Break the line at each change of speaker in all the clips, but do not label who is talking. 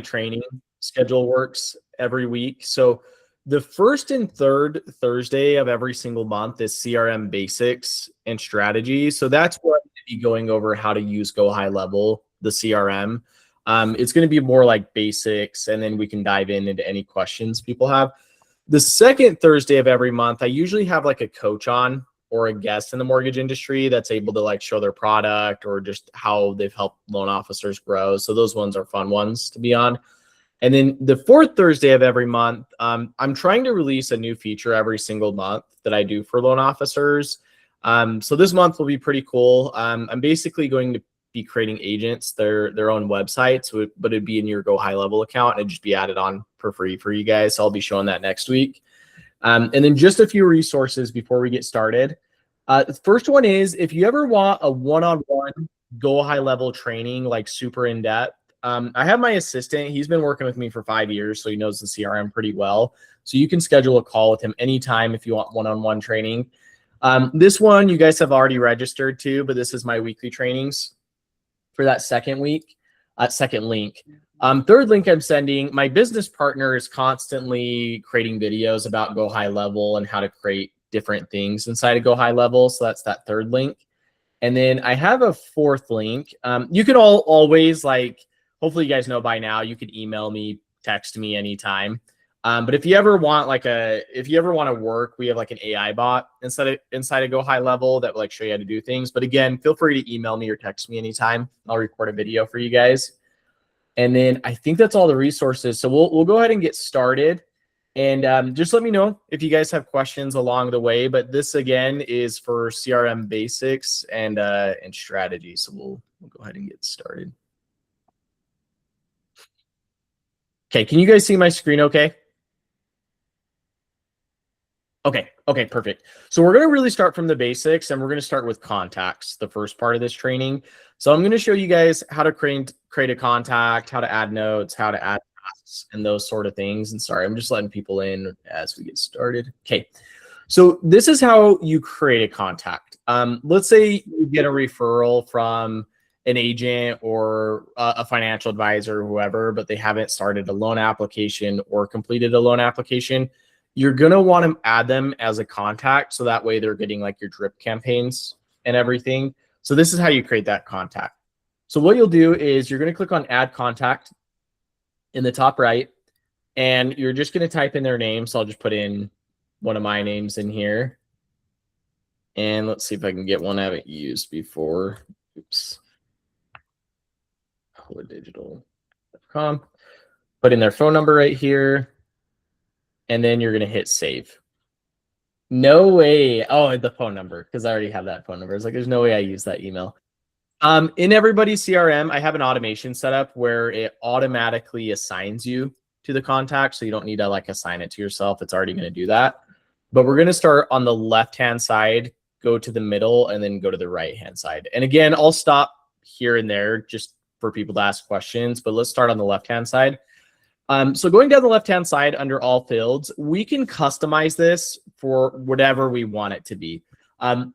training schedule works every week. So the first and third Thursday of every single month is CRM basics and strategy. So that's what I'm going to be going over how to use Go High Level, the CRM. It's going to be more like basics, and then we can dive into any questions people have. The second Thursday of every month, I usually have like a coach on or a guest in the mortgage industry that's able to like show their product or just how they've helped loan officers grow. So those ones are fun ones to be on. And then the fourth Thursday of every month, I'm trying to release a new feature every single month that I do for loan officers. So this month will be pretty cool. I'm basically going to be creating agents, their own websites, but it'd be in your Go High Level account and it'd just be added on for free for you guys. So I'll be showing that next week. And then just a few resources before we get started. The first one is if you ever want a one-on-one Go High Level training, like super in depth, I have my assistant. He's been working with me for 5 years, so he knows the CRM pretty well. So you can schedule a call with him anytime if you want one-on-one training. This one you guys have already registered to, but this is my weekly trainings for that second week, second link. Third link I'm sending, my business partner is constantly creating videos about Go High Level and how to create different things inside of Go High Level. So that's that third link. And then I have a fourth link. You can always like, hopefully you guys know by now, you could email me, text me anytime. But if you ever want to work, we have like an AI bot inside of Go High Level that will like show you how to do things. But again, feel free to email me or text me anytime. I'll record a video for you guys. And then I think that's all the resources. So we'll go ahead and get started. And just let me know if you guys have questions along the way. But this again is for CRM basics and strategy. So we'll go ahead and get started. Okay, can you guys see my screen okay? Okay, perfect. So we're going to really start from the basics, and we're going to start with contacts, the first part of this training. So I'm going to show you guys how to create a contact, how to add notes, how to add tasks, and those sort of things. And sorry, I'm just letting people in as we get started. Okay, so this is how you create a contact. Let's say you get a referral from an agent or a financial advisor or whoever, but they haven't started a loan application or completed a loan application. You're going to want to add them as a contact. So that way they're getting like your drip campaigns and everything. So this is how you create that contact. So what you'll do is you're going to click on add contact in the top right, and you're just going to type in their name. So I'll just put in one of my names in here. And let's see if I can get one I haven't used before. Oops. Digital.com. Put in their phone number right here, and then you're going to hit save. No way. Oh, the phone number, because I already have that phone number. It's like, there's no way I use that email. In everybody's CRM, I have an automation set up where it automatically assigns you to the contact. So you don't need to like assign it to yourself. It's already going to do that. But we're going to start on the left-hand side, go to the middle, and then go to the right-hand side. And again, I'll stop here and there just for people to ask questions, but let's start on the left-hand side. So going down the left-hand side under all fields, we can customize this for whatever we want it to be.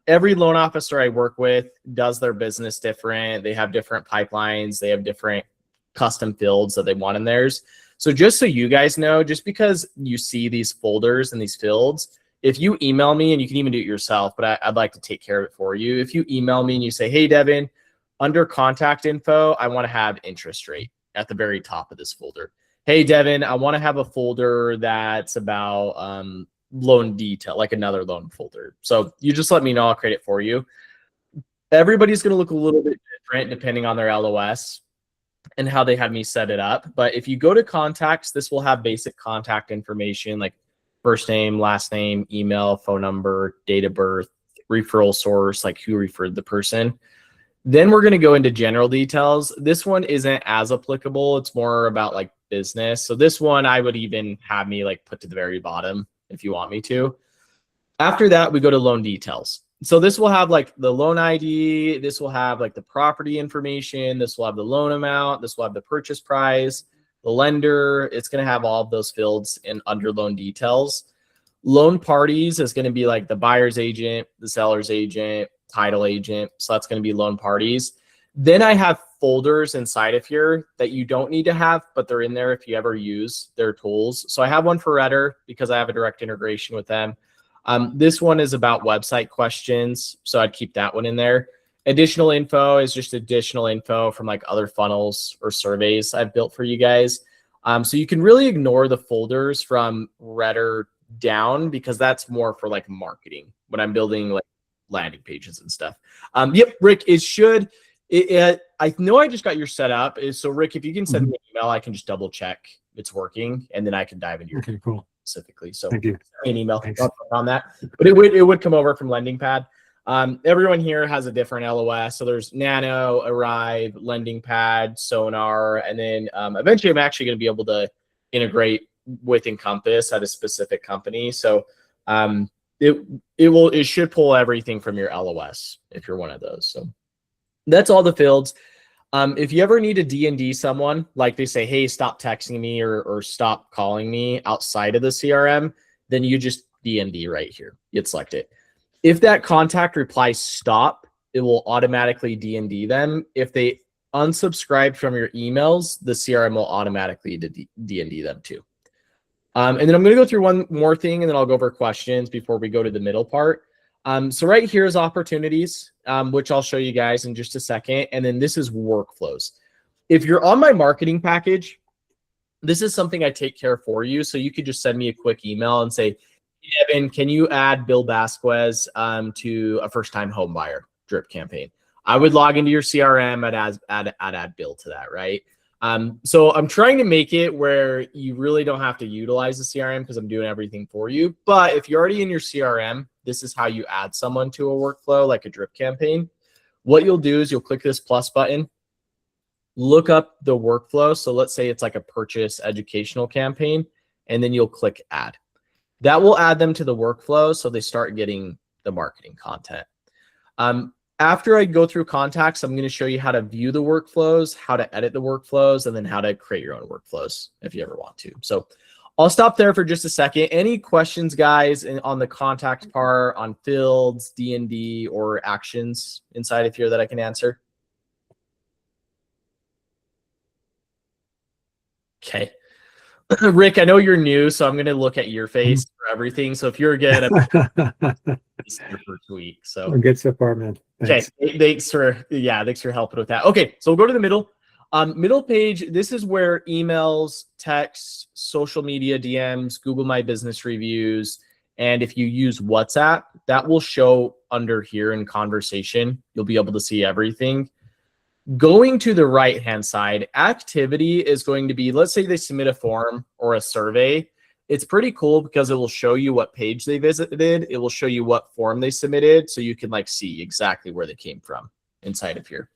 Every loan officer I work with does their business different. They have different pipelines. They have different custom fields that they want in theirs. So just so you guys know, just because you see these folders and these fields, if you email me, and you can even do it yourself, but I'd like to take care of it for you. If you email me and you say, hey, Devin, under contact info, I want to have interest rate at the very top of this folder. Hey, Devin, I want to have a folder that's about loan detail, like another loan folder. So you just let me know. I'll create it for you. Everybody's going to look a little bit different depending on their LOS and how they have me set it up. But if you go to contacts, this will have basic contact information like first name, last name, email, phone number, date of birth, referral source, like who referred the person. Then we're going to go into general details. This one isn't as applicable. It's more about like business. So this one I would even have me like put to the very bottom if you want me to. After that, we go to loan details. So this will have like the loan ID. This will have like the property information. This will have the loan amount. This will have the purchase price, the lender. It's going to have all of those fields in under loan details. Loan parties is going to be like the buyer's agent, the seller's agent, title agent. So that's going to be loan parties. Then I have folders inside of here that you don't need to have, but they're in there if you ever use their tools. So I have one for Redder because I have a direct integration with them. This one is about website questions, so I'd keep that one in there. Additional info is just additional info from like other funnels or surveys I've built for you guys. So you can really ignore the folders from Redder down because that's more for like marketing when I'm building like landing pages and stuff. Yep, Rick, I know I just got your setup. So Rick, if you can send me an email, I can just double check it's working, and then I can dive into your
cool.
specifically. So
thank you.
Send me an email on that, but it would come over from Lending Pad. Everyone here has a different LOS. So there's Nano, Arrive, Lending Pad, Sonar, and then eventually I'm actually going to be able to integrate with Encompass at a specific company. So it should pull everything from your LOS if you're one of those. So that's all the fields. If you ever need to D&D someone, like they say, hey, stop texting me or stop calling me outside of the CRM, then you just D&D right here. You'd select it. If that contact replies stop, it will automatically D&D them. If they unsubscribe from your emails, the CRM will automatically D&D them too. And then I'm going to go through one more thing, and then I'll go over questions before we go to the middle part. So right here is opportunities, which I'll show you guys in just a second. And then this is workflows. If you're on my marketing package, this is something I take care for you. So you could just send me a quick email and say, hey, Evan, can you add Bill Vasquez to a first-time home buyer drip campaign? I would log into your CRM and add Bill to that, right? So I'm trying to make it where you really don't have to utilize the CRM because I'm doing everything for you. But if you're already in your CRM, this is how you add someone to a workflow like a drip campaign. What you'll do is you'll click this plus button, look up the workflow. So let's say it's like a purchase educational campaign, and then you'll click add. That will add them to the workflow so they start getting the marketing content. After I go through contacts, I'm going to show you how to view the workflows, how to edit the workflows, and then how to create your own workflows if you ever want to. So I'll stop there for just a second. Any questions, guys, on the contact part, on fields, D&D, or actions inside of here that I can answer? Okay. Rick, I know you're new, so I'm going to look at your face for everything. So if you're good, this is your first week. So
I'm good so far, man. Thanks.
Okay, thanks for helping with that. Okay, so we'll go to the middle. Middle page, this is where emails, texts, social media DMs, Google My Business reviews, and if you use WhatsApp, that will show under here in conversation. You'll be able to see everything. Going to the right-hand side, activity is going to be, let's say they submit a form or a survey. It's pretty cool because it will show you what page they visited. It will show you what form they submitted, so you can like see exactly where they came from inside of here.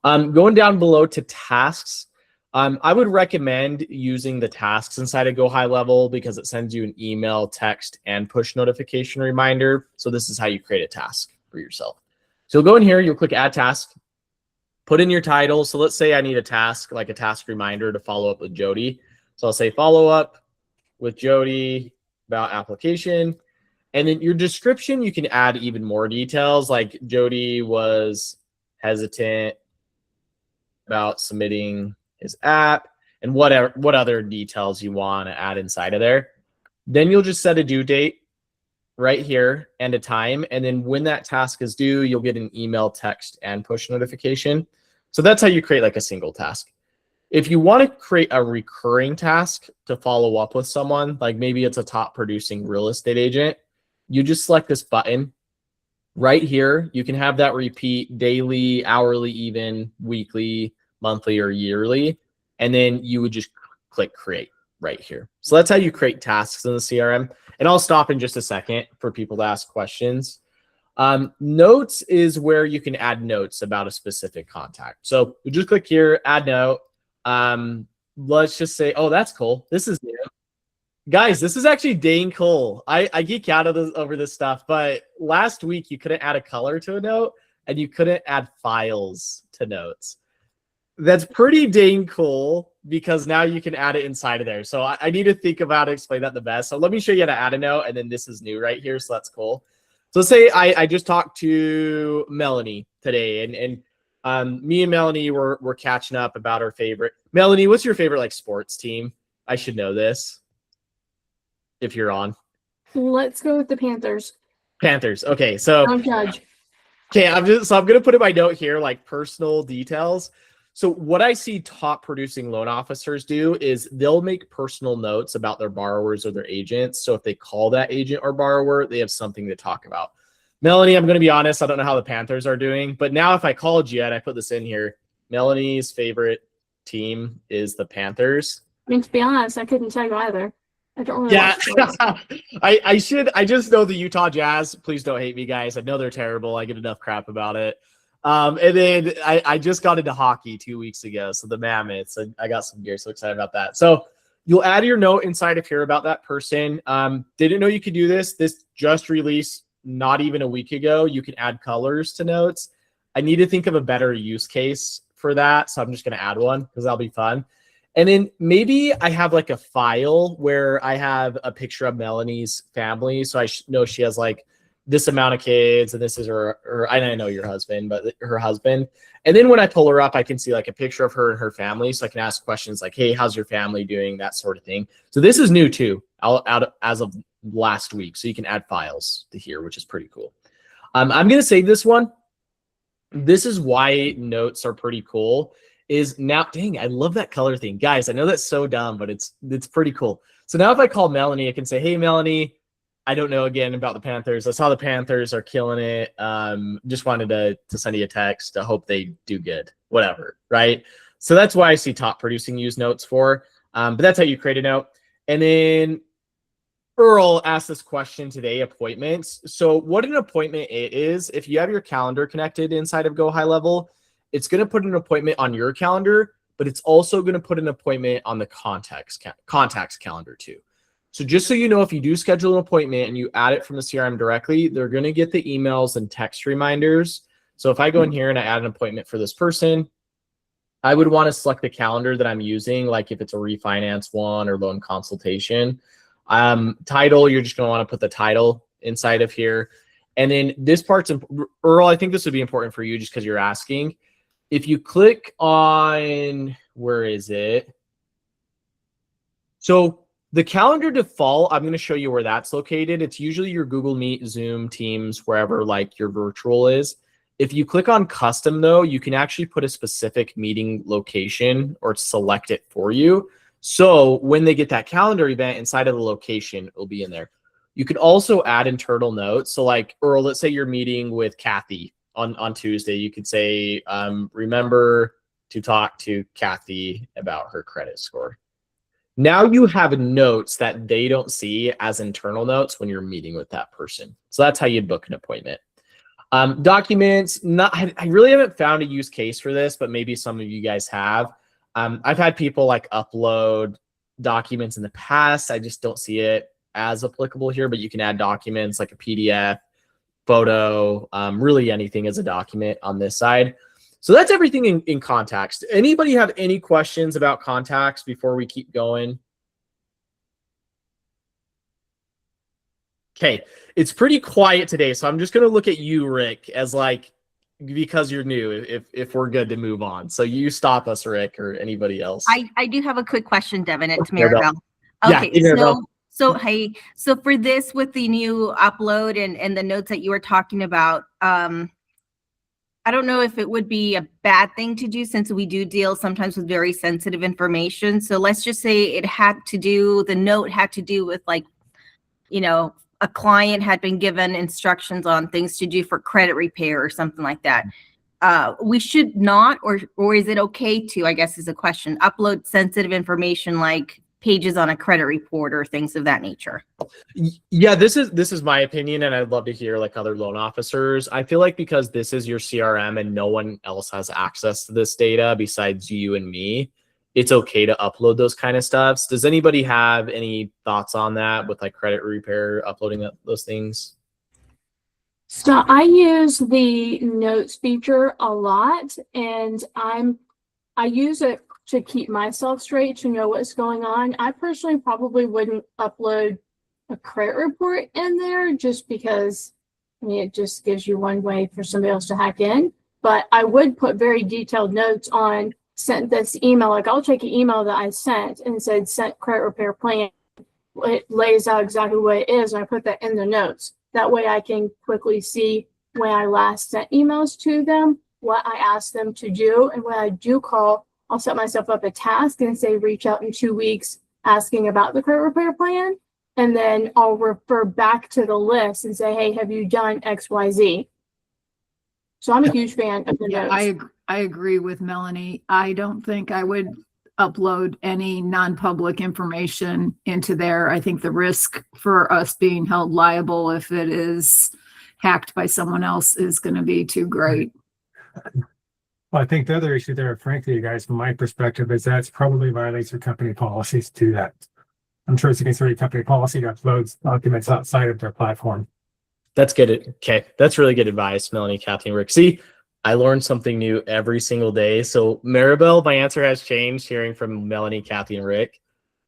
Going down below to tasks, I would recommend using the tasks inside of Go High Level because it sends you an email, text, and push notification reminder. So this is how you create a task for yourself. So you'll go in here, you'll click Add Task, put in your title. So let's say I need a task, like a task reminder to follow up with Jody. So I'll say follow up with Jody about application. And then your description, you can add even more details, like Jody was hesitant about submitting his app and what other details you want to add inside of there. Then you'll just set a due date right here and a time. And then when that task is due, you'll get an email, text, and push notification. So that's how you create like a single task. If you want to create a recurring task to follow up with someone, like maybe it's a top producing real estate agent, you just select this button right here. You can have that repeat daily, hourly, even weekly, monthly, or yearly. And then you would just click create right here. So that's how you create tasks in the CRM. And I'll stop in just a second for people to ask questions. Notes is where you can add notes about a specific contact. So you just click here, add note. Let's just say, oh, that's cool. This is new. Guys, this is actually dang cool. I geek out over this stuff, but last week you couldn't add a color to a note and you couldn't add files to notes. That's pretty dang cool because now you can add it inside of there. So I need to think about how to explain that the best. So let me show you how to add a note, and then this is new right here. So that's cool. So say I just talked to Melanie today, and Me and Melanie were catching up about our favorite. Melanie, what's your favorite like sports team? I should know this if you're on.
Let's go with the Panthers.
Panthers. Okay, so
Don't judge.
okay, I'm gonna put in my note here like personal details. So what I see top producing loan officers do is they'll make personal notes about their borrowers or their agents. So if they call that agent or borrower, they have something to talk about. Melanie, I'm gonna be honest, I don't know how the Panthers are doing, but now if I called you and I put this in here, Melanie's favorite team is the Panthers.
I mean, to be honest, I couldn't tell you either. I don't really watch sports.
I just know the Utah Jazz. Please don't hate me, guys. I know they're terrible. I get enough crap about it. And then I just got into hockey 2 weeks ago. So the Mammoths, I got some gear. So excited about that. So you'll add your note inside of here about that person. Didn't know you could do this. This just released not even a week ago. You can add colors to notes. I need to think of a better use case for that. So I'm just going to add one because that'll be fun. And then maybe I have like a file where I have a picture of Melanie's family. So I know she has like this amount of kids and this is her I don't know your husband, but her husband. And then when I pull her up, I can see like a picture of her and her family. So I can ask questions like, hey, how's your family doing? That sort of thing. So this is new too, as of last week. So you can add files to here, which is pretty cool. I'm going to save this one. This is why notes are pretty cool. Is now, dang, I love that color thing. Guys, I know that's so dumb, but it's pretty cool. So now if I call Melanie, I can say, hey, Melanie, I don't know again about the Panthers. I saw the Panthers are killing it. Just wanted to send you a text. I hope they do good, whatever, right? So that's why I see top producing use notes for. But that's how you create a note. And then Earl asked this question today, appointments. So what an appointment is, if you have your calendar connected inside of Go High Level, it's going to put an appointment on your calendar, but it's also going to put an appointment on the contacts calendar too. So just so you know, if you do schedule an appointment and you add it from the CRM directly, they're going to get the emails and text reminders. So if I go in here and I add an appointment for this person, I would want to select the calendar that I'm using, like if it's a refinance one or loan consultation. Title, you're just going to want to put the title inside of here. And then this part's, Earl, I think this would be important for you just because you're asking. If you click on, where is it? So the calendar default, I'm going to show you where that's located. It's usually your Google Meet, Zoom, Teams, wherever like your virtual is. If you click on custom though, you can actually put a specific meeting location or select it for you. So when they get that calendar event inside of the location, it'll be in there. You can also add internal notes. So like, Earl, let's say you're meeting with Kathy on Tuesday. You could say, remember to talk to Kathy about her credit score. Now you have notes that they don't see as internal notes when you're meeting with that person. So that's how you'd book an appointment. Documents, I really haven't found a use case for this, but maybe some of you guys have. I've had people like upload documents in the past. I just don't see it as applicable here, but you can add documents like a PDF, photo, really anything as a document on this side. So that's everything in contacts. Anybody have any questions about contacts before we keep going? Okay, it's pretty quiet today, so I'm just going to look at you, Rick, as like, because you're new, if we're good to move on. So you stop us, Rick, or anybody else.
I do have a quick question, Devin. It's Maribel.
Okay, yeah, Maribel.
So for this with the new upload and the notes that you were talking about, I don't know if it would be a bad thing to do since we do deal sometimes with very sensitive information. So let's just say the note had to do with like, you know, a client had been given instructions on things to do for credit repair or something like that. We should not, or is it okay to, I guess is a question, upload sensitive information like pages on a credit report or things of that nature?
Yeah, this is my opinion, and I'd love to hear like other loan officers. I feel like because this is your CRM and no one else has access to this data besides you and me, it's okay to upload those kind of stuffs. Does anybody have any thoughts on that with like credit repair, uploading those things?
So I use the notes feature a lot, and I use it to keep myself straight, to know what's going on. I personally probably wouldn't upload a credit report in there just because, I mean, it just gives you one way for somebody else to hack in. but I would put very detailed notes on sent this email. Like I'll check an email that I sent and said sent credit repair plan. It lays out exactly what it is, and I put that in the notes. That way I can quickly see when I last sent emails to them, what I asked them to do. And when I do call, I'll set myself up a task and say, reach out in 2 weeks asking about the credit repair plan. And then I'll refer back to the list and say, hey, have you done X, Y, Z? So I'm a huge fan of the notes.
I agree with Melanie. I don't think I would upload any non-public information into there. I think the risk for us being held liable if it is hacked by someone else is going to be too great.
Well, I think the other issue there, frankly, you guys, from my perspective, is that's probably violates your company policies to do that. I'm sure it's against your company policy to upload documents outside of their platform.
That's good. Okay. That's really good advice, Melanie, Kathy, and Rick. See, I learned something new every single day. So Maribel, my answer has changed hearing from Melanie, Kathy, and Rick.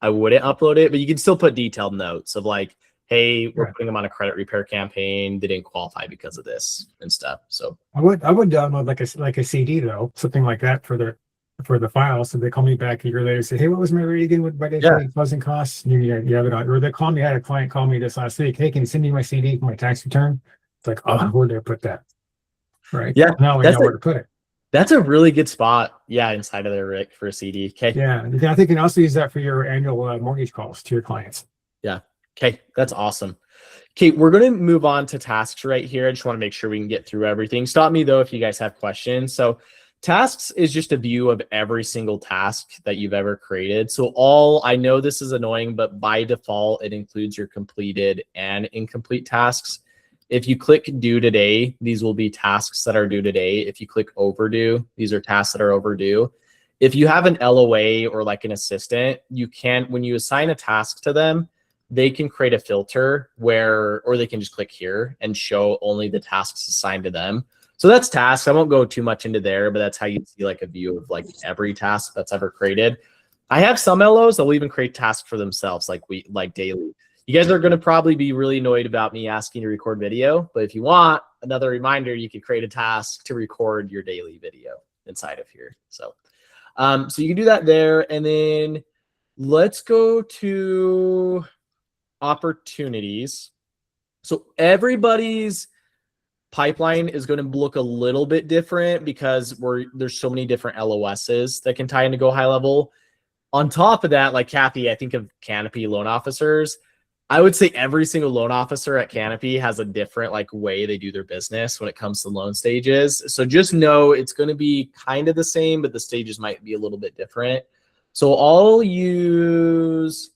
I wouldn't upload it, but you can still put detailed notes of like, hey, we're putting them on a credit repair campaign. They didn't qualify because of this and stuff. So
I would download like a CD though, something like that for the file. So they call me back a year later and say, hey, what was my rate again with my closing costs? And you have it on, or they call me. I had a client call me this last week. Hey, can you send me my CD for my tax return? It's like, oh, where did I put that? Right.
Yeah.
Now we know where to put it.
That's a really good spot. Yeah. Inside of there, Rick, for a CD. Okay.
Yeah. And I think you can also use that for your annual mortgage calls to your clients.
Yeah. Okay. That's awesome. Okay. We're going to move on to tasks right here. I just want to make sure we can get through everything. Stop me though if you guys have questions. So tasks is just a view of every single task that you've ever created. So I know this is annoying, but by default, it includes your completed and incomplete tasks. If you click due today, these will be tasks that are due today. If you click overdue, these are tasks that are overdue. If you have an LOA or like an assistant, you can, when you assign a task to them, they can create a filter or they can just click here and show only the tasks assigned to them. So that's tasks. I won't go too much into there, but that's how you see like a view of like every task that's ever created. I have some LOs that will even create tasks for themselves, like daily. You guys are going to probably be really annoyed about me asking to record video, but if you want another reminder, you can create a task to record your daily video inside of here. So you can do that there. And then let's go to opportunities. So everybody's pipeline is going to look a little bit different because there's so many different LOSs that can tie into Go High Level. On top of that, like Kathy, I think of Canopy loan officers. I would say every single loan officer at Canopy has a different like way they do their business when it comes to loan stages. So just know it's going to be kind of the same, but the stages might be a little bit different. So I'll use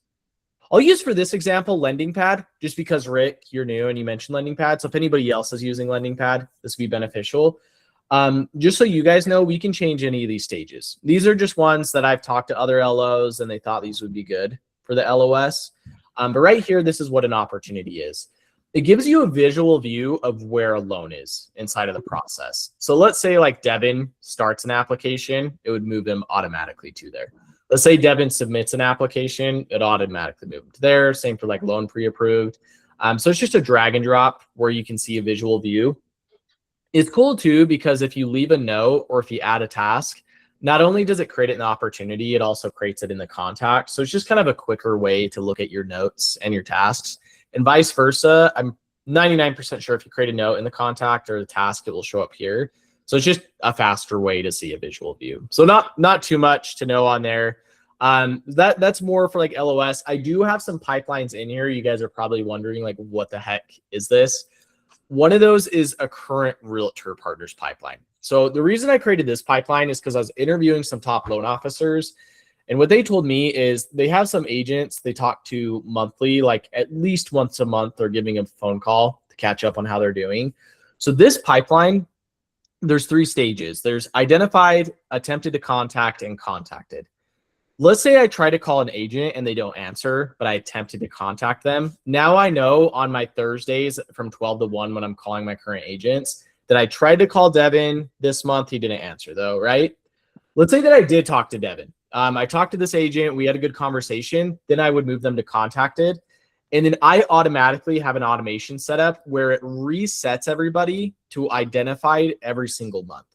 for this example, Lending Pad, just because Rick, you're new and you mentioned Lending Pad. So if anybody else is using Lending Pad, this would be beneficial. Just so you guys know, we can change any of these stages. These are just ones that I've talked to other LOs and they thought these would be good for the LOS. But right here, this is what an opportunity is. It gives you a visual view of where a loan is inside of the process. So let's say like Devin starts an application, it would move him automatically to there. Let's say Devin submits an application, it automatically moves to there. Same for like loan pre-approved. So it's just a drag and drop where you can see a visual view. It's cool too, because if you leave a note or if you add a task, not only does it create it in the opportunity, it also creates it in the contact. So it's just kind of a quicker way to look at your notes and your tasks, and vice versa. I'm 99% sure if you create a note in the contact or the task, it will show up here. So it's just a faster way to see a visual view. So not too much to know on there. That's more for like LOS. I do have some pipelines in here. You guys are probably wondering like, what the heck is this? One of those is a current realtor partners pipeline. So the reason I created this pipeline is because I was interviewing some top loan officers, and what they told me is they have some agents they talk to monthly, like at least once a month, they're giving a phone call to catch up on how they're doing. So this pipeline, there's 3 stages. There's identified, attempted to contact, and contacted. Let's say I try to call an agent and they don't answer, but I attempted to contact them. Now I know on my Thursdays from 12 to 1 when I'm calling my current agents that I tried to call Devin this month. He didn't answer though, right? Let's say that I did talk to Devin. I talked to this agent. We had a good conversation. Then I would move them to contacted. And then I automatically have an automation set up where it resets everybody to identified every single month.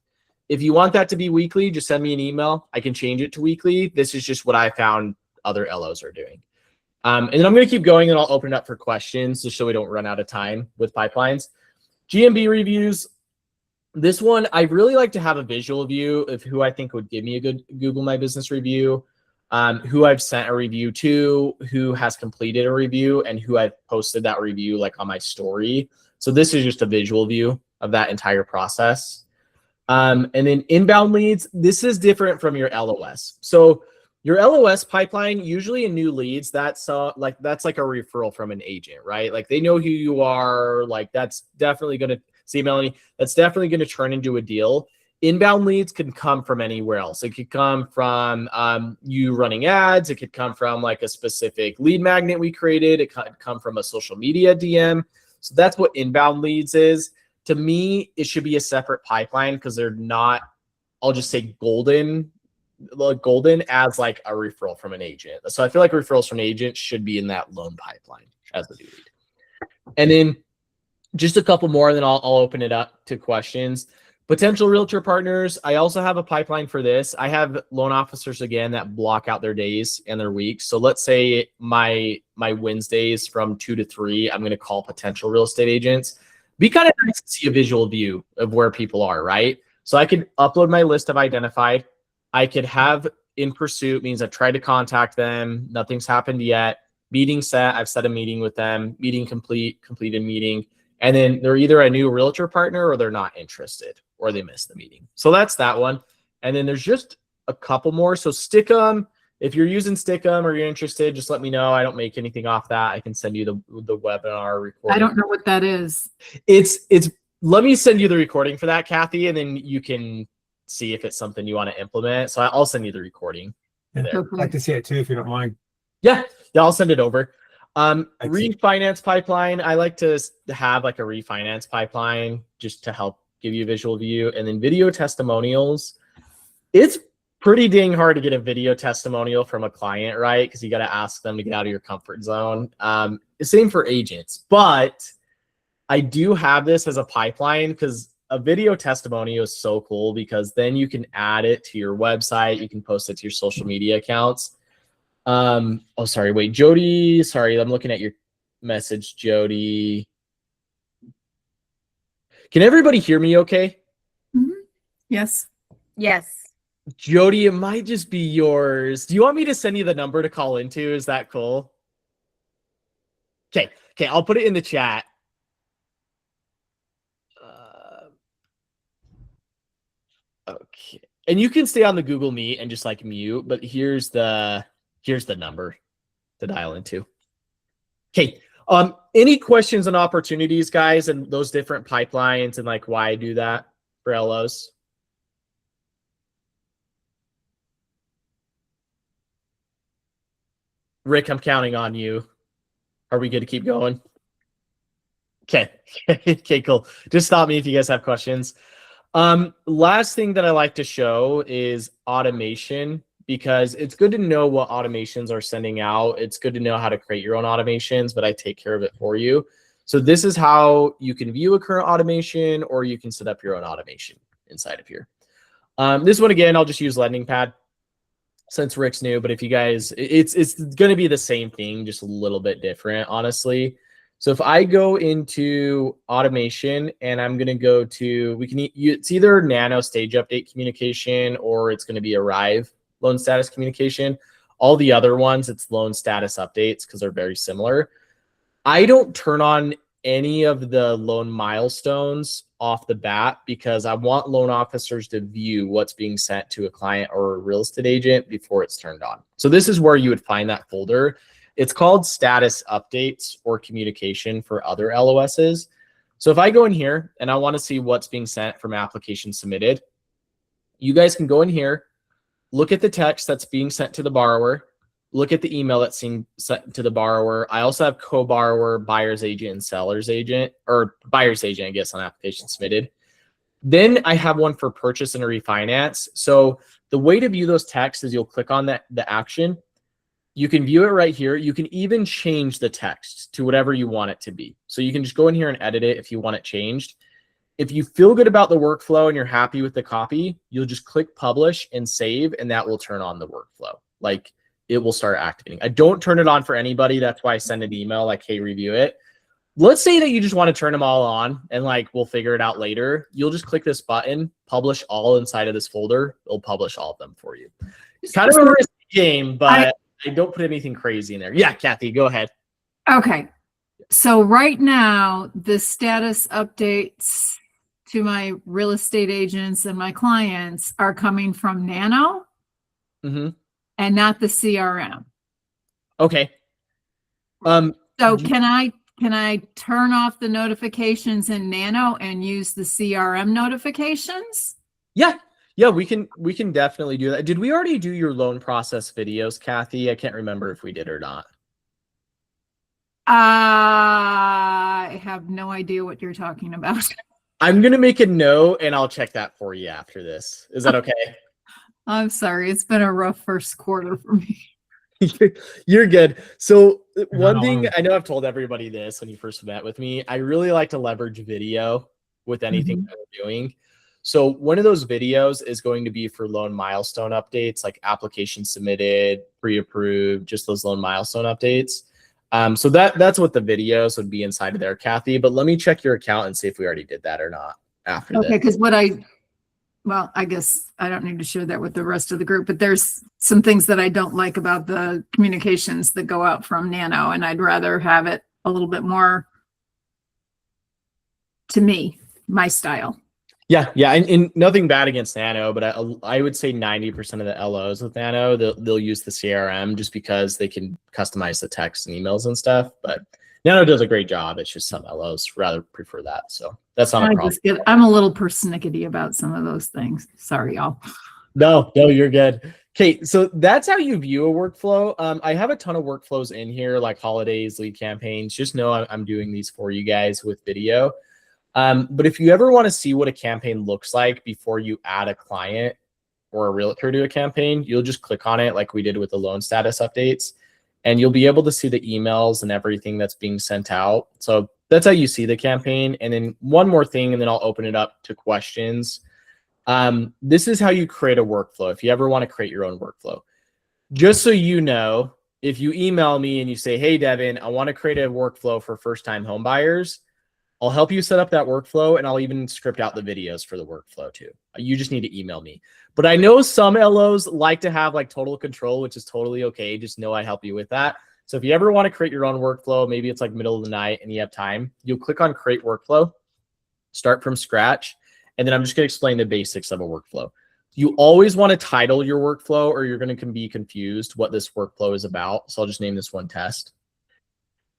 If you want that to be weekly, just send me an email. I can change it to weekly. This is just what I found other LOs are doing. And then I'm going to keep going and I'll open it up for questions just so we don't run out of time with pipelines. GMB reviews. This one, I really like to have a visual view of who I think would give me a good Google My Business review, who I've sent a review to, who has completed a review, and who I've posted that review like on my story. So this is just a visual view of that entire process. And then inbound leads, this is different from your LOS. So your LOS pipeline, usually in new leads, that's like a referral from an agent, right? Like they know who you are. Like that's definitely going to see, Melanie, that's definitely going to turn into a deal. Inbound leads can come from anywhere else. It could come from you running ads. It could come from like a specific lead magnet we created. It could come from a social media DM. So that's what inbound leads is. To me, it should be a separate pipeline because they're not, I'll just say golden as like a referral from an agent. So I feel like referrals from agents should be in that loan pipeline as the new lead. And then just a couple more, and then I'll open it up to questions. Potential realtor partners. I also have a pipeline for this. I have loan officers again that block out their days and their weeks. So let's say my Wednesdays from 2 to 3, I'm going to call potential real estate agents. Be kind of nice to see a visual view of where people are, right? So I could upload my list of identified. I could have in pursuit, means I've tried to contact them. Nothing's happened yet. Meeting set. I've set a meeting with them. Meeting completed meeting. And then they're either a new realtor partner or they're not interested or they missed the meeting. So that's that one. And then there's just a couple more. So Stickum. If you're using Stickum or you're interested, just let me know. I don't make anything off that. I can send you the webinar recording.
I don't know what that is.
It's let me send you the recording for that, Kathy, and then you can see if it's something you want to implement. So I'll send you the recording.
I'd like to see it too, if you don't mind.
Yeah, I'll send it over. Refinance pipeline. I like to have like a refinance pipeline just to help give you a visual view. And then video testimonials. It's pretty dang hard to get a video testimonial from a client, right? Because you got to ask them to get out of your comfort zone. Same for agents, but I do have this as a pipeline because a video testimonial is so cool because then you can add it to your website. You can post it to your social media accounts. Oh, sorry. Wait, Jody. Sorry, I'm looking at your message, Jody. Can everybody hear me okay?
Mm-hmm. Yes.
Yes.
Jody, it might just be yours. Do you want me to send you the number to call into? Is that cool? Okay, I'll put it in the chat. Okay, and you can stay on the Google Meet and just like mute, but here's the number to dial into. Okay, any questions on opportunities, guys, and those different pipelines and like why I do that for LOs? Rick, I'm counting on you. Are we good to keep going? Okay, cool. Just stop me if you guys have questions. Last thing that I like to show is automation, because it's good to know what automations are sending out. It's good to know how to create your own automations, but I take care of it for you. So this is how you can view a current automation, or you can set up your own automation inside of here. This one, again, I'll just use Lending Pad since Rick's new, but if you guys, it's going to be the same thing, just a little bit different, honestly. So if I go into automation and I'm going to go to, it's either Nano stage update communication or it's going to be Arrive loan status communication. All the other ones, it's loan status updates because they're very similar. I don't turn on any of the loan milestones off the bat because I want loan officers to view what's being sent to a client or a real estate agent before it's turned on. So this is where you would find that folder. It's called status updates or communication for other LOSs. So if I go in here and I want to see what's being sent from application submitted, you guys can go in here, look at the text that's being sent to the borrower, look at the email that's being sent to the borrower. I also have co-borrower, buyer's agent, and seller's agent, or buyer's agent, I guess, on application submitted. Then I have one for purchase and refinance. So the way to view those texts is you'll click on the action. You can view it right here. You can even change the text to whatever you want it to be. So you can just go in here and edit it if you want it changed. If you feel good about the workflow and you're happy with the copy, you'll just click publish and save, and that will turn on the workflow. Like it will start activating. I don't turn it on for anybody. That's why I send an email like, hey, review it. Let's say that you just want to turn them all on and like, we'll figure it out later. You'll just click this button, publish all inside of this folder. It'll publish all of them for you. It's kind of a risky game, but I don't put anything crazy in there. Yeah, Kathy, go ahead.
Okay. So right now, the status updates to my real estate agents and my clients are coming from Nano and not the CRM.
Okay.
So can I turn off the notifications in Nano and use the CRM notifications?
Yeah, we can definitely do that. Did we already do your loan process videos, Kathy? I can't remember if we did or not.
I have no idea what you're talking about.
I'm going to make a note and I'll check that for you after this. Is that okay?
I'm sorry. It's been a rough first quarter for me.
You're good. So one thing, I know I've told everybody this when you first met with me, I really like to leverage video with anything that we're doing. So one of those videos is going to be for loan milestone updates, like application submitted, pre-approved, just those loan milestone updates. So that's what the videos would be inside of there, Kathy. But let me check your account and see if we already did that or not after this.
Okay, because well, I guess I don't need to share that with the rest of the group, but there's some things that I don't like about the communications that go out from Nano, and I'd rather have it a little bit more to me, my style.
Yeah. And nothing bad against Nano, but I would say 90% of the LOs with Nano, they'll use the CRM just because they can customize the text and emails and stuff. But Nano does a great job. It's just some LOs rather prefer that. So that's not a problem.
I'm a little persnickety about some of those things. Sorry, y'all.
No, you're good. Okay, so that's how you view a workflow. I have a ton of workflows in here, like holidays, lead campaigns. Just know I'm doing these for you guys with video. But if you ever want to see what a campaign looks like before you add a client or a realtor to a campaign, you'll just click on it like we did with the loan status updates, and you'll be able to see the emails and everything that's being sent out. So that's how you see the campaign. And then one more thing, and then I'll open it up to questions. This is how you create a workflow. If you ever want to create your own workflow, just so you know, if you email me and you say, hey, Devin, I want to create a workflow for first-time home buyers, I'll help you set up that workflow, and I'll even script out the videos for the workflow too. You just need to email me. But I know some LOs like to have like total control, which is totally okay. Just know I help you with that. So if you ever want to create your own workflow, maybe it's like middle of the night and you have time, you'll click on create workflow, start from scratch. And then I'm just going to explain the basics of a workflow. You always want to title your workflow or you're going to be confused what this workflow is about. So I'll just name this one test.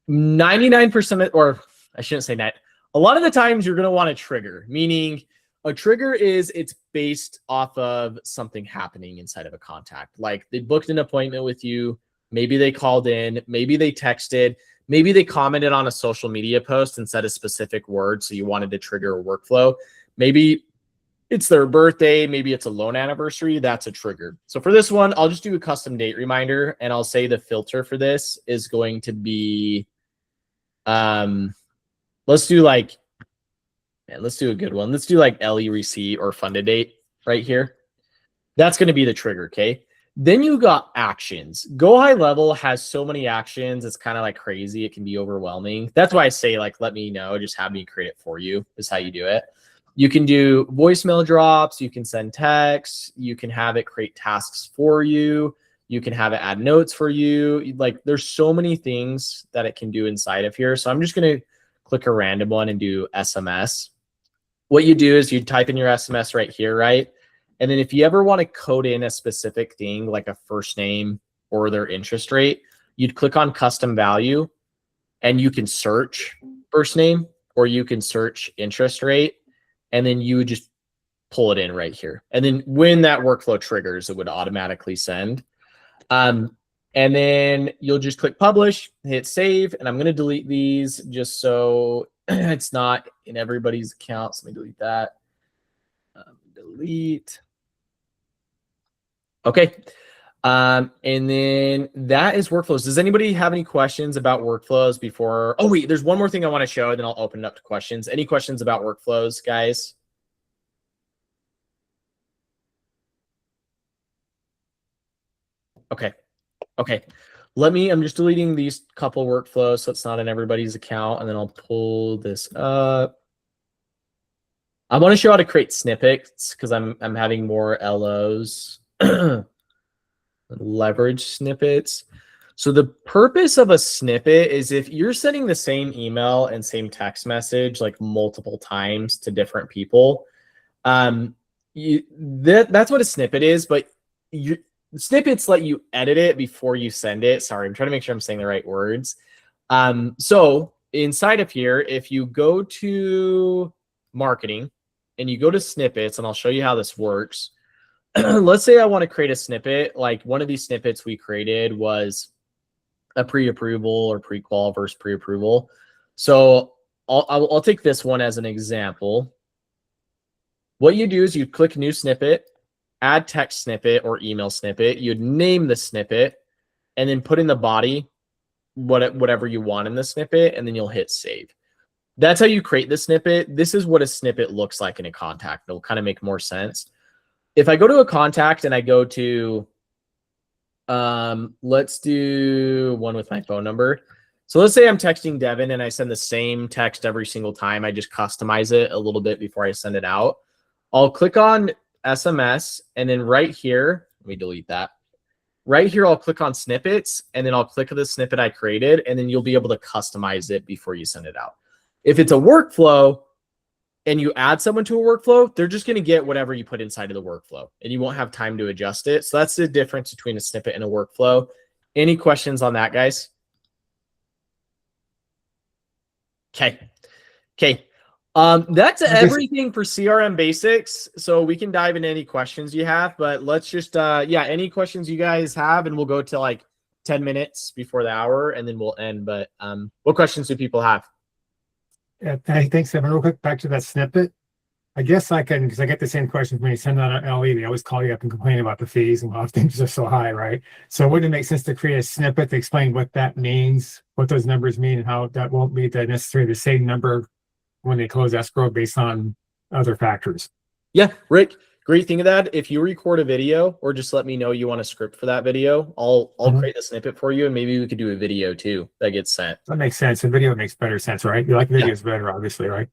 99%, or I shouldn't say that. A lot of the times you're going to want a trigger, meaning a trigger is it's based off of something happening inside of a contact. Like they booked an appointment with you. Maybe they called in, maybe they texted, maybe they commented on a social media post and said a specific word. So you wanted to trigger a workflow. Maybe it's their birthday. Maybe it's a loan anniversary. That's a trigger. So for this one, I'll just do a custom date reminder. And I'll say the filter for this is going to be, let's do a good one. Let's do like LE receipt or funded date right here. That's going to be the trigger. Okay. Then you got actions. Go High Level has so many actions. It's kind of like crazy. It can be overwhelming. That's why I say like, let me know, just have me create it for you is how you do it. You can do voicemail drops. You can send texts. You can have it create tasks for you. You can have it add notes for you. Like there's so many things that it can do inside of here. So I'm just going to click a random one and do SMS. What you do is you type in your SMS right here, right? And then if you ever want to code in a specific thing like a first name or their interest rate, you'd click on custom value and you can search first name or you can search interest rate. And then you would just pull it in right here. And then when that workflow triggers, it would automatically send. And then you'll just click publish, hit save. And I'm going to delete these just so it's not in everybody's account. So let me delete that. Delete. Okay. And then that is workflows. Does anybody have any questions about workflows before? Oh, wait, there's one more thing I want to show, and then I'll open it up to questions. Any questions about workflows, guys? Okay. Okay. I'm just deleting these couple workflows so it's not in everybody's account, and then I'll pull this up. I want to show how to create snippets because I'm having more LOs. Leverage snippets. So the purpose of a snippet is if you're sending the same email and same text message like multiple times to different people, that's what a snippet is. But snippets let you edit it before you send it. Sorry, I'm trying to make sure I'm saying the right words. So inside of here, if you go to marketing and you go to snippets, and I'll show you how this works. Let's say I want to create a snippet. Like one of these snippets we created was a pre-approval or pre-qual versus pre-approval. So I'll take this one as an example. What you do is you click new snippet, add text snippet or email snippet. You'd name the snippet and then put in the body whatever you want in the snippet, and then you'll hit save. That's how you create the snippet. This is what a snippet looks like in a contact. It'll kind of make more sense. If I go to a contact and I go to, let's do one with my phone number. So let's say I'm texting Devin and I send the same text every single time. I just customize it a little bit before I send it out. I'll click on SMS, and then right here, let me delete that. Right here, I'll click on snippets, and then I'll click the snippet I created, and then you'll be able to customize it before you send it out. If it's a workflow, and you add someone to a workflow, they're just going to get whatever you put inside of the workflow, and you won't have time to adjust it. So that's the difference between a snippet and a workflow. Any questions on that, guys? Okay. That's everything for CRM basics. So we can dive into any questions you have, but let's just, any questions you guys have, and we'll go to like 10 minutes before the hour, and then we'll end. But what questions do people have?
Yeah, thanks, Evan. Real quick, back to that snippet. I guess I can, because I get the same questions when you send out an LE. They always call you up and complain about the fees and how things are so high, right? So wouldn't it make sense to create a snippet to explain what that means, what those numbers mean, and how that won't be necessarily the same number when they close escrow based on other factors? Yeah,
Rick, great thing of that. If you record a video or just let me know you want a script for that video, I'll create the snippet for you, and maybe we could do a video too that gets sent.
That makes sense. The video makes better sense, right? You like videos better, obviously, right?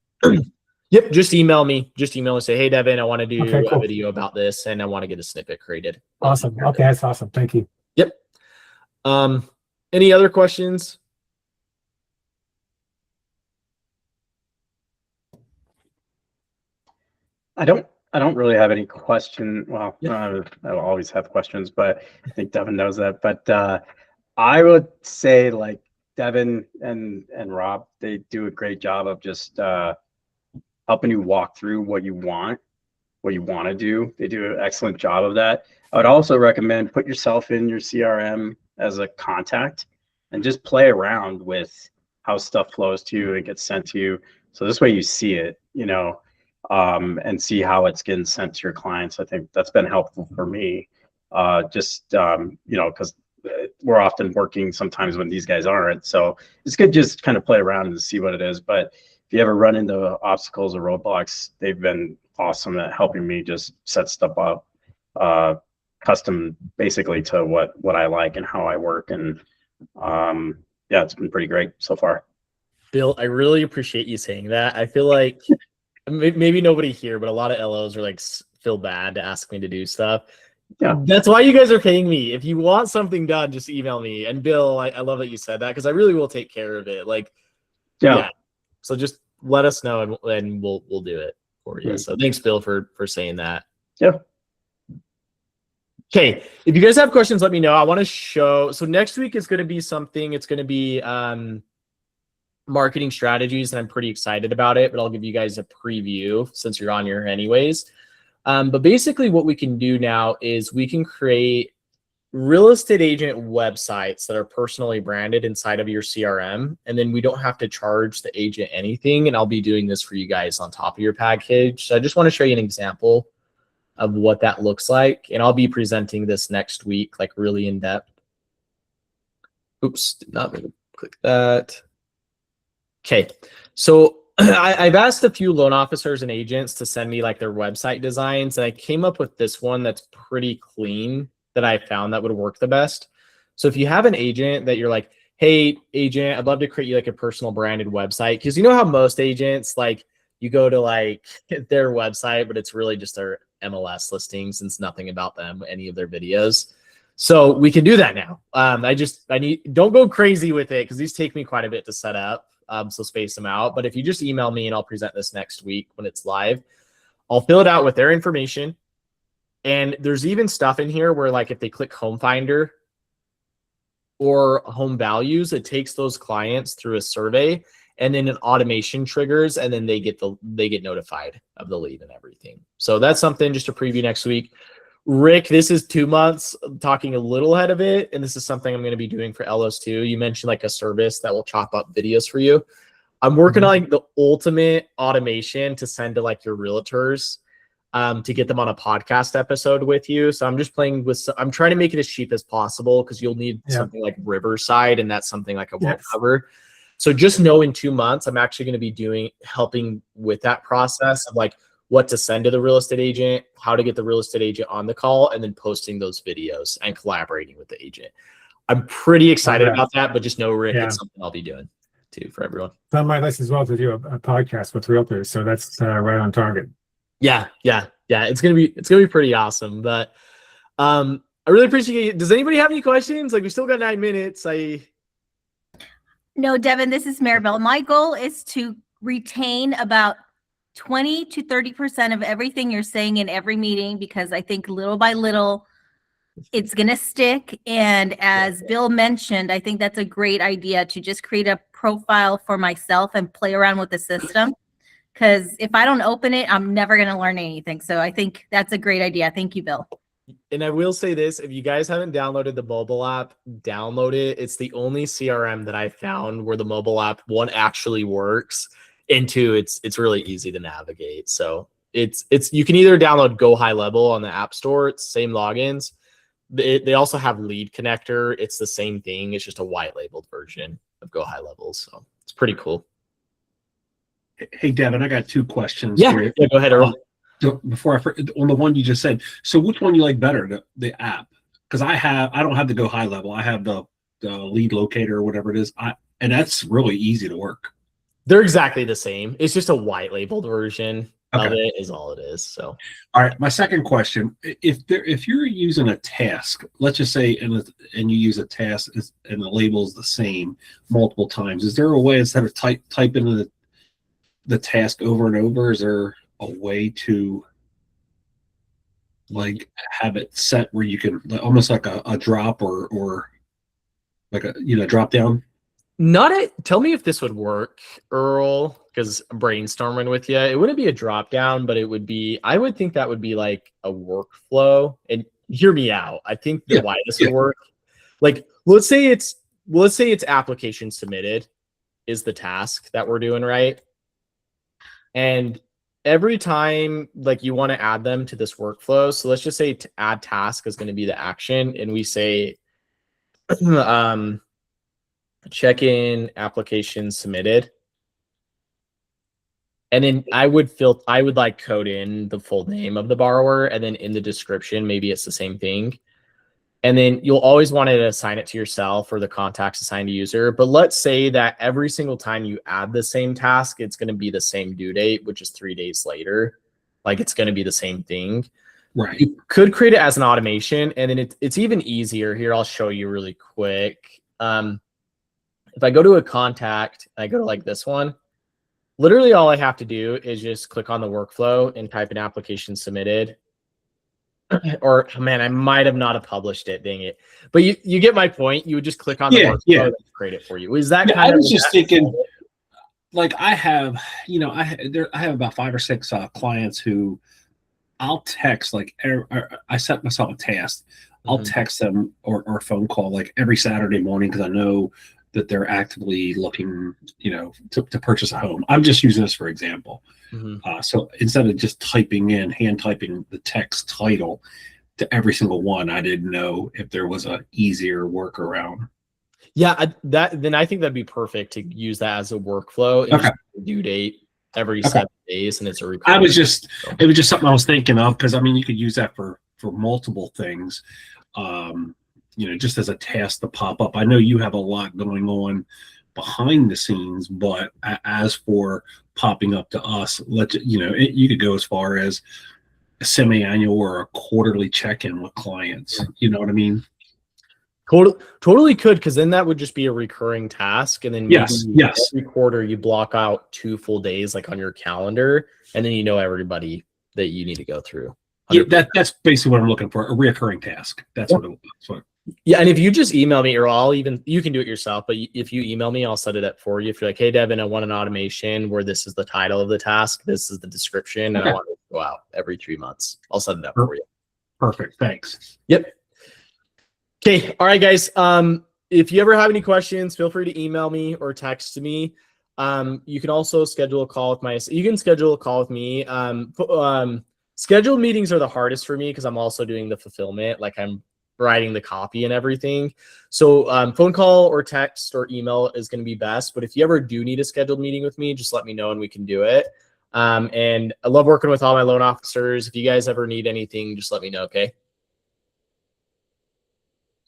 Yep. Just email me. Just email and say, hey, Devin, I want to do a video about this, and I want to get a snippet created.
Awesome. Okay, that's awesome. Thank you.
Yep. Any other questions?
I don't really have any question. Well, I always have questions, but I think Devin knows that. But I would say like Devin and Rob, they do a great job of just helping you walk through what you want to do. They do an excellent job of that. I would also recommend put yourself in your CRM as a contact and just play around with how stuff flows to you and gets sent to you. So this way you see it, and see how it's getting sent to your clients. I think that's been helpful for me. Because we're often working sometimes when these guys aren't. So it's good just kind of play around and see what it is. But if you ever run into obstacles or roadblocks, they've been awesome at helping me just set stuff up custom basically to what I like and how I work. And it's been pretty great so far.
Bill, I really appreciate you saying that. I feel like maybe nobody here, but a lot of LOs are like feel bad to ask me to do stuff.
Yeah,
that's why you guys are paying me. If you want something done, just email me. And Bill, I love that you said that because I really will take care of it. Yeah. So just let us know and we'll do it for you. So thanks, Bill, for saying that.
Yeah.
Okay. If you guys have questions, let me know. I want to show. So next week is going to be something. It's going to be marketing strategies, and I'm pretty excited about it. But I'll give you guys a preview since you're on here anyways. But basically what we can do now is we can create real estate agent websites that are personally branded inside of your CRM. And then we don't have to charge the agent anything. And I'll be doing this for you guys on top of your package. So I just want to show you an example of what that looks like. And I'll be presenting this next week, like really in depth. Oops, did not mean to click that. Okay, so I've asked a few loan officers and agents to send me like their website designs, and I came up with this one that's pretty clean that I found that would work the best. So if you have an agent that you're like, hey, agent, I'd love to create you like a personal branded website, because you know how most agents, like, you go to like their website, but it's really just their MLS listings and it's nothing about them, any of their videos. So we can do that now. Don't go crazy with it, because these take me quite a bit to set up. So space them out. But if you just email me and I'll present this next week when it's live, I'll fill it out with their information. And there's even stuff in here where, like, if they click Home Finder or Home Values, it takes those clients through a survey, and then an automation triggers, and then they get notified of the lead and everything. So that's something just to preview next week. Rick, this is 2 months, talking a little ahead of it, and this is something I'm going to be doing for Ellos too. You mentioned like a service that will chop up videos for you. I'm working on like the ultimate automation to send to like your realtors, to get them on a podcast episode with you. So I'm just playing with, I'm trying to make it as cheap as possible, because you'll need something like Riverside, and that's something like I won't cover. So just know in 2 months, I'm actually going to be helping with that process of like what to send to the real estate agent, how to get the real estate agent on the call, and then posting those videos and collaborating with the agent. I'm pretty excited about that, but just know, Rick, it's something I'll be doing too for everyone.
It's on my list as well to do a podcast with realtors. So that's right on target.
Yeah. It's gonna be pretty awesome. But I really appreciate it. Does anybody have any questions? Like, we still got 9 minutes.
No, Devin, this is Maribel. My goal is to retain about 20 to 30% of everything you're saying in every meeting, because I think little by little it's going to stick. And as Bill mentioned, I think that's a great idea to just create a profile for myself and play around with the system, because if I don't open it, I'm never going to learn anything. So I think that's a great idea. Thank you, Bill.
And I will say this, if you guys haven't downloaded the mobile app, download it. It's the only CRM that I found where the mobile app, one, actually works, and two, it's really easy to navigate. So it's you can either download Go High Level on the App Store. It's same logins. They also have Lead Connector. It's the same thing. It's just a white labeled version of Go High Level. So it's pretty cool.
Hey, Devin, I got 2 questions.
Yeah,
here.
go ahead, Earl.
Before on the one you just said, so which one you like better, the app? Because I don't have the Go High Level. I have the Lead Locator or whatever it is. And that's really easy to work.
They're exactly the same. It's just a white labeled version of it is all it is. So,
all right. My second question: if you're using a task, let's just say, and you use a task and the label is the same multiple times, is there a way, instead of type in the task over and over, is there a way to like have it set where you can almost like a drop or like a drop down?
Tell me if this would work, Earl, because I'm brainstorming with you. It wouldn't be a drop down, but I would think that would be like a workflow. And hear me out. I think why this would work. Like, let's say it's application submitted is the task that we're doing, right? And every time like you want to add them to this workflow. So let's just say add task is going to be the action. And we say, check in application submitted. And then I would like code in the full name of the borrower, and then in the description, maybe it's the same thing. And then you'll always want to assign it to yourself or the contacts assigned to user. But let's say that every single time you add the same task, it's going to be the same due date, which is 3 days later. Like, it's going to be the same thing.
Right.
You could create it as an automation, and then it's even easier. Here, I'll show you really quick. If I go to a contact, and I go to like this one, literally all I have to do is just click on the workflow and type in application submitted. Or, man, I might have not have published it, dang it. But you get my point. You would just click on the workflow and create it for you. Is that kind of?
I was just thinking, like, I have about 5 or 6 clients who I'll text, like, I set myself a task. I'll text them or phone call like every Saturday morning, because I know that they're actively looking, to purchase a home. I'm just using this for example. So instead of just hand typing the text title to every single one, I didn't know if there was a easier workaround.
Yeah, then I think that'd be perfect to use that as a workflow and
Okay.
just due date every
Okay.
7 days, and it's a
It
recurring.
was just something I was thinking of, because I mean, you could use that for multiple things, just as a task to pop up. I know you have a lot going on behind the scenes, but as for popping up to us, you could go as far as a semi-annual or a quarterly check-in with clients. You know what I mean?
Totally could, because then that would just be a recurring task, and then maybe
Yes.
every quarter you block out 2 full days like on your calendar, and then you know everybody that you need to go through.
Yeah, that's basically what I'm looking for, a reoccurring task. That's what it was.
Yeah, and if you just email me, or you can do it yourself, but if you email me, I'll set it up for you. If you're like, hey, Devin, I want an automation where this is the title of the task, this is the description, and I want it to go out every 3 months, I'll set it up for you.
Perfect. Thanks.
Yep. Okay. All right, guys. If you ever have any questions, feel free to email me or text me. You can also schedule a call with you can schedule a call with me. Scheduled meetings are the hardest for me because I'm also doing the fulfillment. Like, I'm writing the copy and everything. So phone call or text or email is going to be best. But if you ever do need a scheduled meeting with me, just let me know and we can do it. And I love working with all my loan officers. If you guys ever need anything, just let me know. Okay.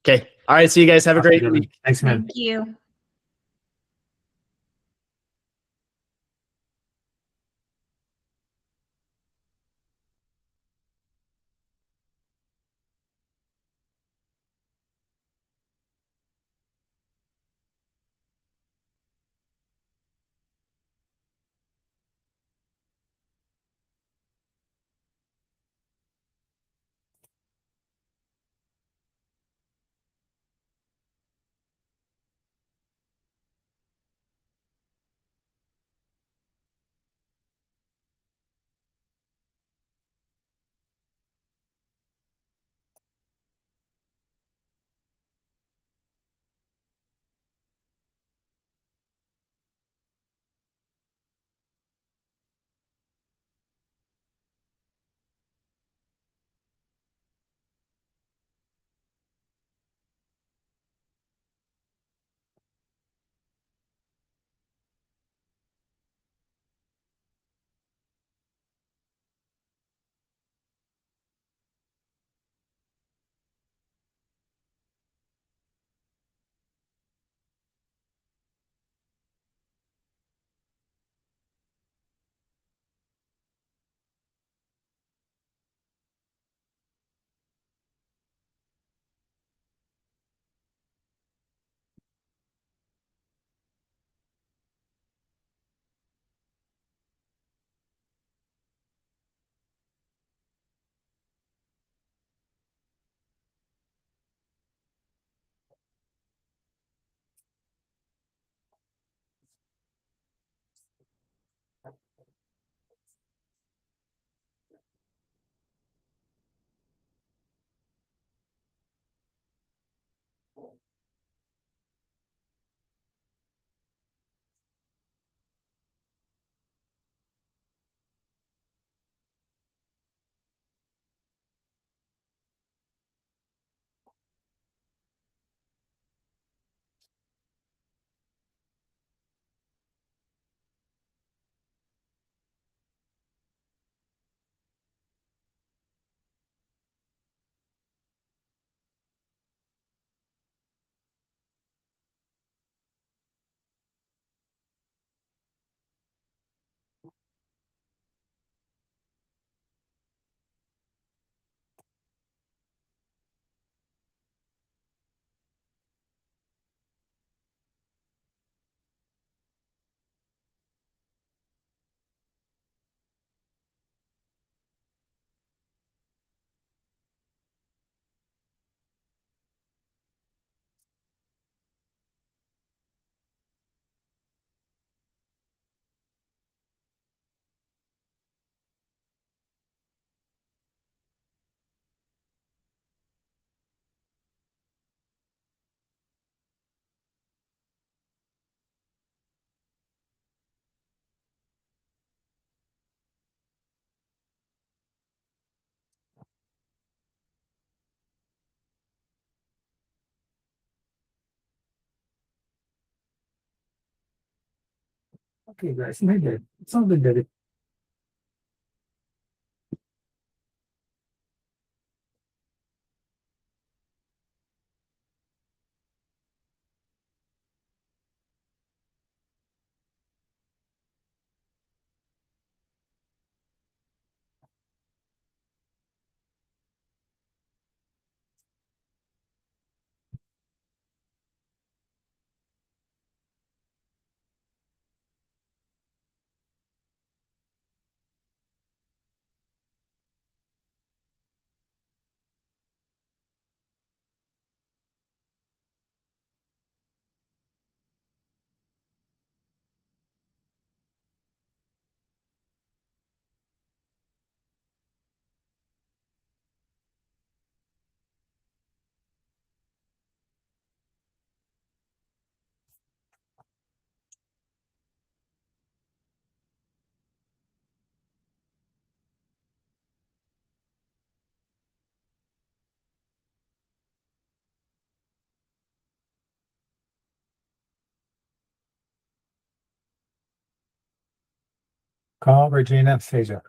Okay. All right. See you guys. Have a great week.
Thanks, man.
Thank you.
Okay, guys, maybe something that it. Call Regina Caesar.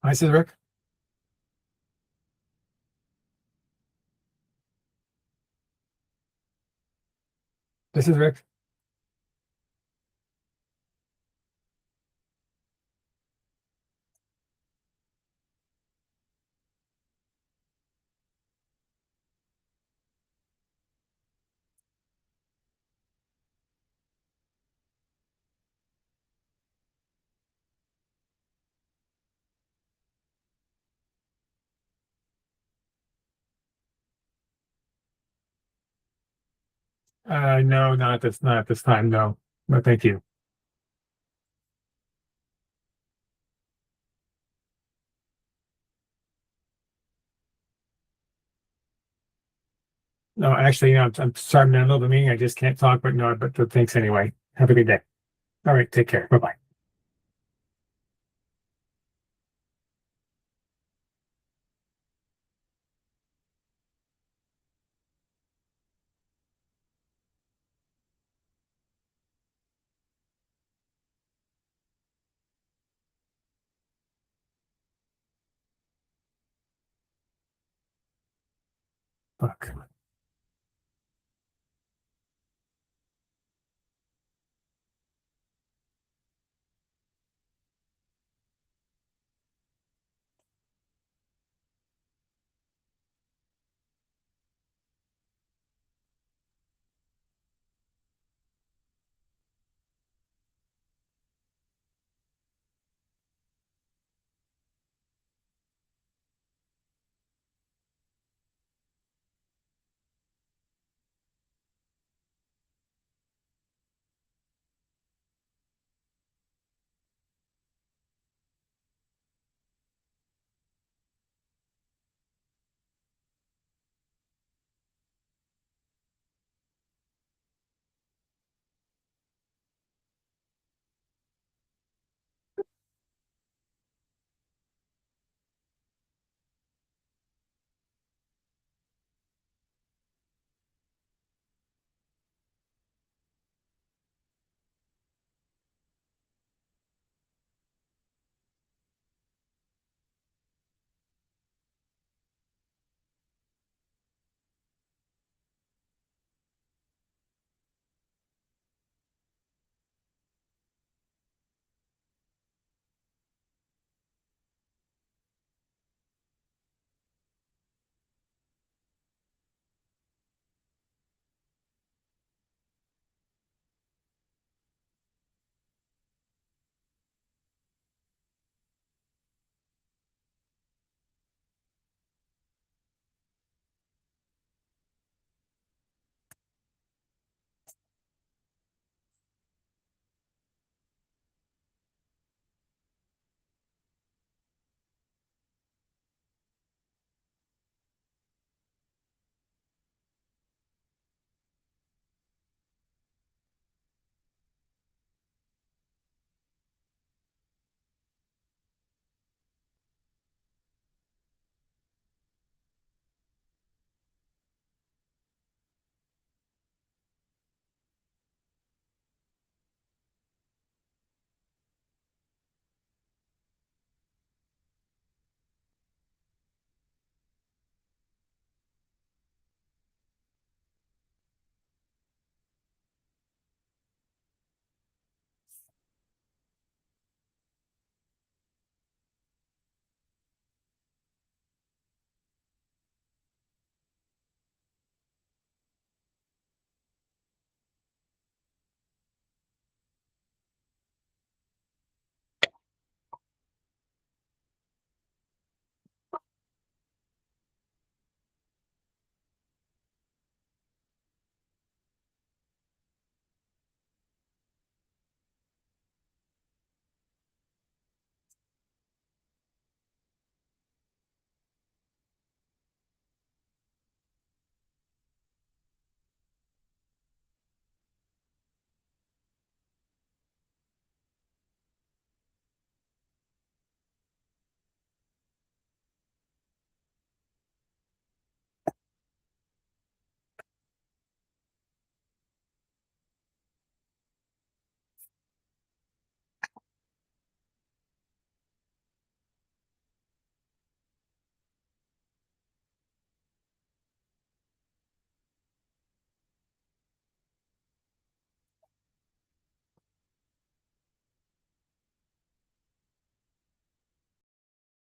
Hi, this is Rick. This is Rick. No, not at this time. No, no, thank you. No, actually, no, I'm sorry, I'm in the middle of the meeting. I just can't talk, but no, but thanks anyway. Have a good day. All right, take care. Bye bye. Fuck.